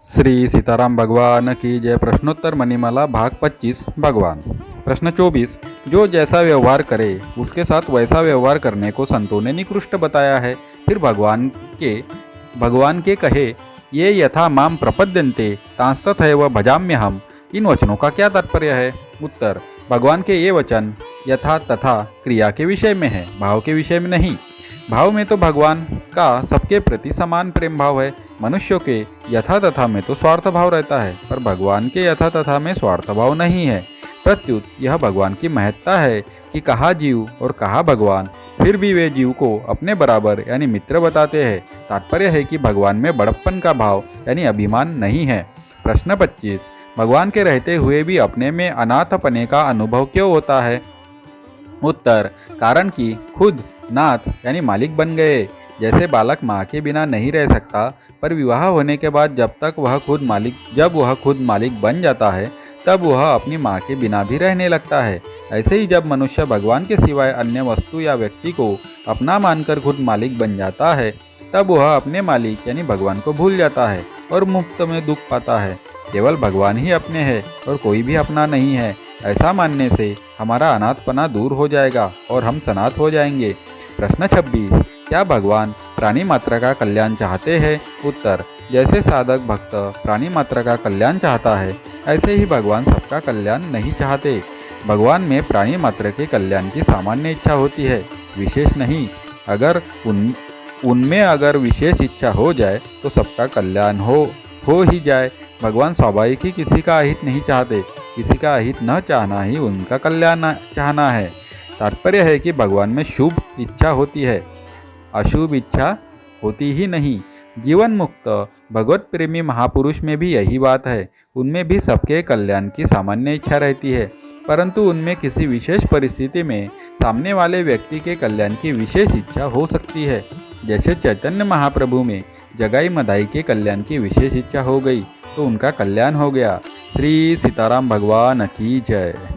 श्री सीताराम भगवान की जय। प्रश्नोत्तर मणिमाला भाग 25 भगवान। प्रश्न 24। जो जैसा व्यवहार करे उसके साथ वैसा व्यवहार करने को संतों ने निकृष्ट बताया है। फिर भगवान के कहे ये यथा माम प्रपद्यन्ते तांस्तथैव भजाम्यहम्, इन वचनों का क्या तात्पर्य है। उत्तर। भगवान के ये वचन यथा तथा क्रिया के विषय में है, भाव के विषय में नहीं। भाव में तो भगवान का सबके प्रति समान प्रेम भाव है। मनुष्यों के यथा तथा में तो स्वार्थ भाव रहता है, पर भगवान के यथा तथा में स्वार्थ भाव नहीं है। प्रत्युत यह भगवान की महत्ता है कि कहा जीव और कहा भगवान, फिर भी वे जीव को अपने बराबर यानी मित्र बताते हैं। तात्पर्य है कि भगवान में बड़प्पन का भाव यानी अभिमान नहीं है। प्रश्न 25। भगवान के रहते हुए भी अपने में अनाथपने का अनुभव क्यों होता है। उत्तर। कारण कि खुद नाथ यानी मालिक बन गए। जैसे बालक माँ के बिना नहीं रह सकता, पर विवाह होने के बाद जब वह खुद मालिक बन जाता है तब वह अपनी माँ के बिना भी रहने लगता है। ऐसे ही जब मनुष्य भगवान के सिवाय अन्य वस्तु या व्यक्ति को अपना मानकर खुद मालिक बन जाता है तब वह अपने मालिक यानी भगवान को भूल जाता है और मुफ्त में दुख पाता है। केवल भगवान ही अपने हैं और कोई भी अपना नहीं है। ऐसा मानने से हमारा अनाथपना दूर हो जाएगा और हम सनाथ हो जाएंगे। प्रश्न 26। क्या भगवान प्राणी मात्र का कल्याण चाहते हैं। उत्तर। जैसे साधक भक्त प्राणी मात्र का कल्याण चाहता है, ऐसे ही भगवान सबका कल्याण नहीं चाहते। भगवान में प्राणी मात्र के कल्याण की सामान्य इच्छा होती है, विशेष नहीं। अगर उनमें अगर विशेष इच्छा हो जाए तो सबका कल्याण हो ही जाए। भगवान स्वाभाविक ही किसी का अहित नहीं चाहते, किसी का अहित न चाहना ही उनका कल्याण चाहना है। तात्पर्य है कि भगवान में शुभ इच्छा होती है, अशुभ इच्छा होती ही नहीं। जीवन मुक्त भगवत प्रेमी महापुरुष में भी यही बात है। उनमें भी सबके कल्याण की सामान्य इच्छा रहती है, परंतु उनमें किसी विशेष परिस्थिति में सामने वाले व्यक्ति के कल्याण की विशेष इच्छा हो सकती है। जैसे चैतन्य महाप्रभु में जगाई मदाई के कल्याण की विशेष इच्छा हो गई तो उनका कल्याण हो गया। श्री सीताराम भगवान की जय।